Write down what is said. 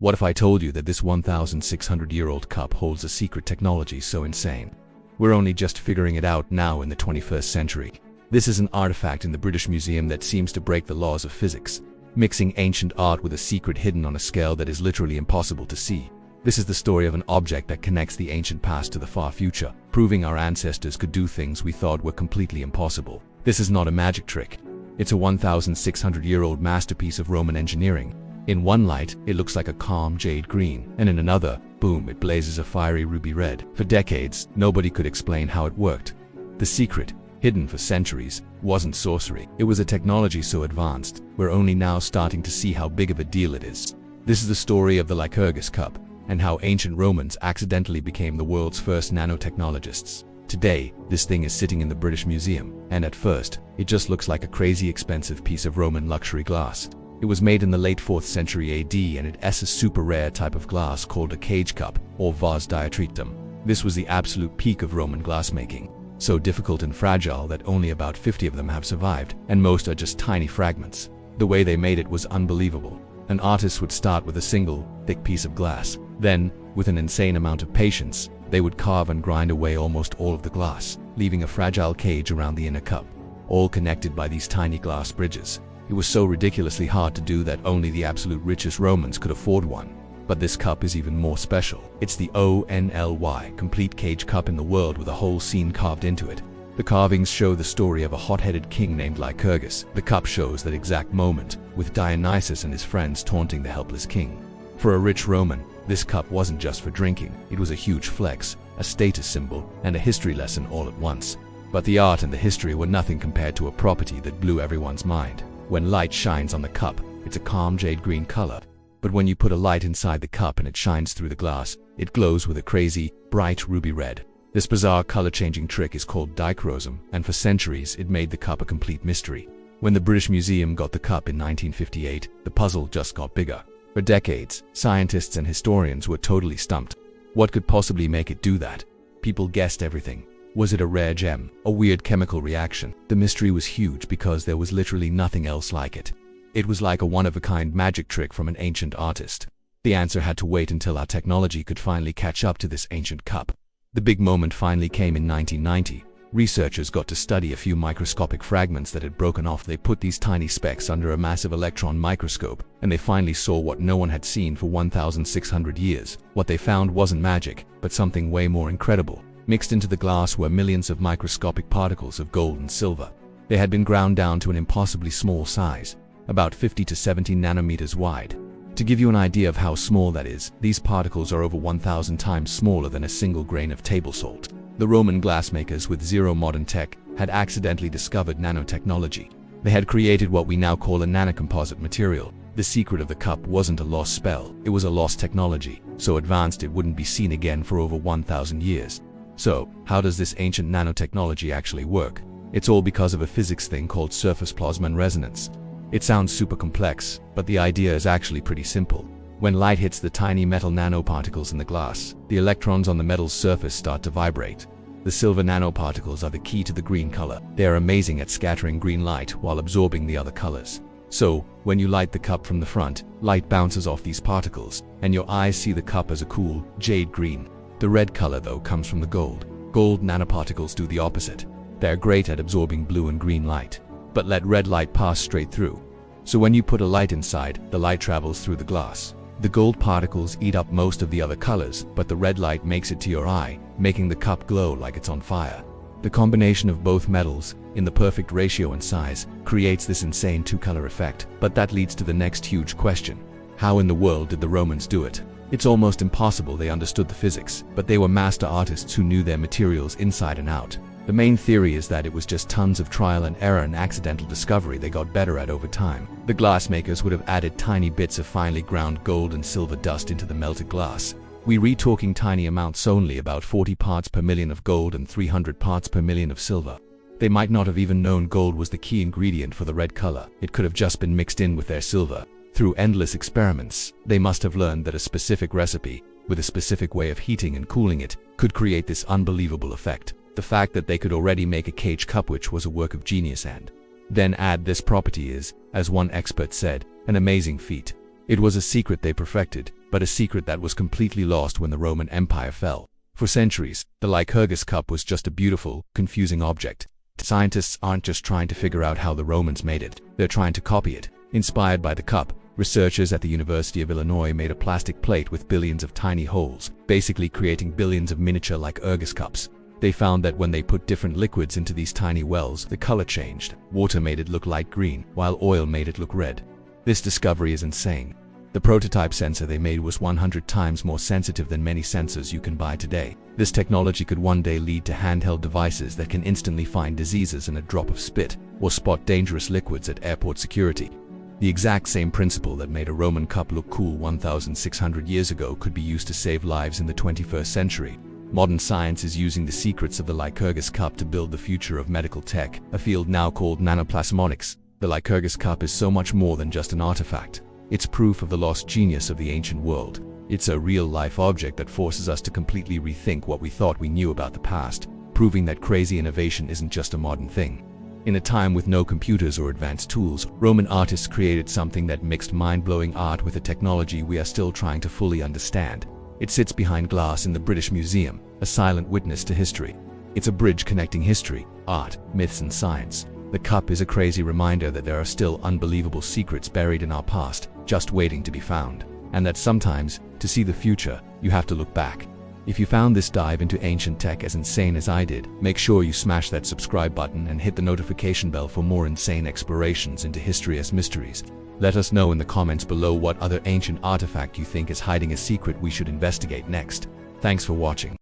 What if I told you that this 1,600-year-old cup holds a secret technology so insane? We're only just figuring it out now in the 21st century. This is an artifact in the British Museum that seems to break the laws of physics, mixing ancient art with a secret hidden on a scale that is literally impossible to see. This is the story of an object that connects the ancient past to the far future, proving our ancestors could do things we thought were completely impossible. This is not a magic trick. It's a 1,600-year-old masterpiece of Roman engineering. In one light, it looks like a calm jade green, and in another, boom, it blazes a fiery ruby red. For decades, nobody could explain how it worked. The secret, hidden for centuries, wasn't sorcery. It was a technology so advanced, we're only now starting to see how big of a deal it is. This is the story of the Lycurgus Cup, and how ancient Romans accidentally became the world's first nanotechnologists. Today, this thing is sitting in the British Museum, and at first, it just looks like a crazy expensive piece of Roman luxury glass. It was made in the late 4th century AD, and it is a super rare type of glass called a cage cup, or vase diatritum. This was the absolute peak of Roman glassmaking. So difficult and fragile that only about 50 of them have survived, and most are just tiny fragments. The way they made it was unbelievable. An artist would start with a single, thick piece of glass. Then, with an insane amount of patience, they would carve and grind away almost all of the glass, leaving a fragile cage around the inner cup, all connected by these tiny glass bridges. It was so ridiculously hard to do that only the absolute richest Romans could afford one. But this cup is even more special. It's the only complete cage cup in the world with a whole scene carved into it. The carvings show the story of a hot-headed king named Lycurgus. The cup shows that exact moment, with Dionysus and his friends taunting the helpless king. For a rich Roman, this cup wasn't just for drinking. It was a huge flex, a status symbol, and a history lesson all at once. But the art and the history were nothing compared to a property that blew everyone's mind. When light shines on the cup, it's a calm jade green color. But when you put a light inside the cup and it shines through the glass, it glows with a crazy, bright ruby red. This bizarre color-changing trick is called dichroism, and for centuries it made the cup a complete mystery. When the British Museum got the cup in 1958, the puzzle just got bigger. For decades, scientists and historians were totally stumped. What could possibly make it do that? People guessed everything. Was it a rare gem? A weird chemical reaction? The mystery was huge because there was literally nothing else like it. It was like a one-of-a-kind magic trick from an ancient artist. The answer had to wait until our technology could finally catch up to this ancient cup. The big moment finally came in 1990. Researchers got to study a few microscopic fragments that had broken off. They put these tiny specks under a massive electron microscope, and they finally saw what no one had seen for 1,600 years. What they found wasn't magic, but something way more incredible. Mixed into the glass were millions of microscopic particles of gold and silver. They had been ground down to an impossibly small size, about 50 to 70 nanometers wide. To give you an idea of how small that is, these particles are over 1,000 times smaller than a single grain of table salt. The Roman glassmakers with zero modern tech had accidentally discovered nanotechnology. They had created what we now call a nanocomposite material. The secret of the cup wasn't a lost spell, it was a lost technology, so advanced it wouldn't be seen again for over 1,000 years. So, how does this ancient nanotechnology actually work? It's all because of a physics thing called surface plasmon resonance. It sounds super complex, but the idea is actually pretty simple. When light hits the tiny metal nanoparticles in the glass, the electrons on the metal's surface start to vibrate. The silver nanoparticles are the key to the green color. They are amazing at scattering green light while absorbing the other colors. So, when you light the cup from the front, light bounces off these particles, and your eyes see the cup as a cool, jade green. The red color, though, comes from the gold. Gold nanoparticles do the opposite. They're great at absorbing blue and green light, but let red light pass straight through. So when you put a light inside, the light travels through the glass. The gold particles eat up most of the other colors, but the red light makes it to your eye, making the cup glow like it's on fire. The combination of both metals, in the perfect ratio and size, creates this insane two-color effect. But that leads to the next huge question. How in the world did the Romans do it? It's almost impossible they understood the physics, but they were master artists who knew their materials inside and out. The main theory is that it was just tons of trial and error and accidental discovery they got better at over time. The glassmakers would have added tiny bits of finely ground gold and silver dust into the melted glass. We're talking tiny amounts only, about 40 parts per million of gold and 300 parts per million of silver. They might not have even known gold was the key ingredient for the red color. It could have just been mixed in with their silver. Through endless experiments, they must have learned that a specific recipe, with a specific way of heating and cooling it, could create this unbelievable effect. The fact that they could already make a cage cup, which was a work of genius, and then add this property is, as one expert said, an amazing feat. It was a secret they perfected, but a secret that was completely lost when the Roman Empire fell. For centuries, the Lycurgus Cup was just a beautiful, confusing object. Scientists aren't just trying to figure out how the Romans made it, they're trying to copy it. Inspired by the cup, researchers at the University of Illinois made a plastic plate with billions of tiny holes, basically creating billions of miniature Lycurgus cups. They found that when they put different liquids into these tiny wells, the color changed. Water made it look light green, while oil made it look red. This discovery is insane. The prototype sensor they made was 100 times more sensitive than many sensors you can buy today. This technology could one day lead to handheld devices that can instantly find diseases in a drop of spit, or spot dangerous liquids at airport security. The exact same principle that made a Roman cup look cool 1,600 years ago could be used to save lives in the 21st century. Modern science is using the secrets of the Lycurgus Cup to build the future of medical tech, a field now called nanoplasmonics. The Lycurgus Cup is so much more than just an artifact. It's proof of the lost genius of the ancient world. It's a real-life object that forces us to completely rethink what we thought we knew about the past, proving that crazy innovation isn't just a modern thing. In a time with no computers or advanced tools, Roman artists created something that mixed mind-blowing art with a technology we are still trying to fully understand. It sits behind glass in the British Museum, a silent witness to history. It's a bridge connecting history, art, myths, and science. The cup is a crazy reminder that there are still unbelievable secrets buried in our past, just waiting to be found. And that sometimes, to see the future, you have to look back. If you found this dive into ancient tech as insane as I did, make sure you smash that subscribe button and hit the notification bell for more insane explorations into history as mysteries. Let us know in the comments below what other ancient artifact you think is hiding a secret we should investigate next. Thanks for watching.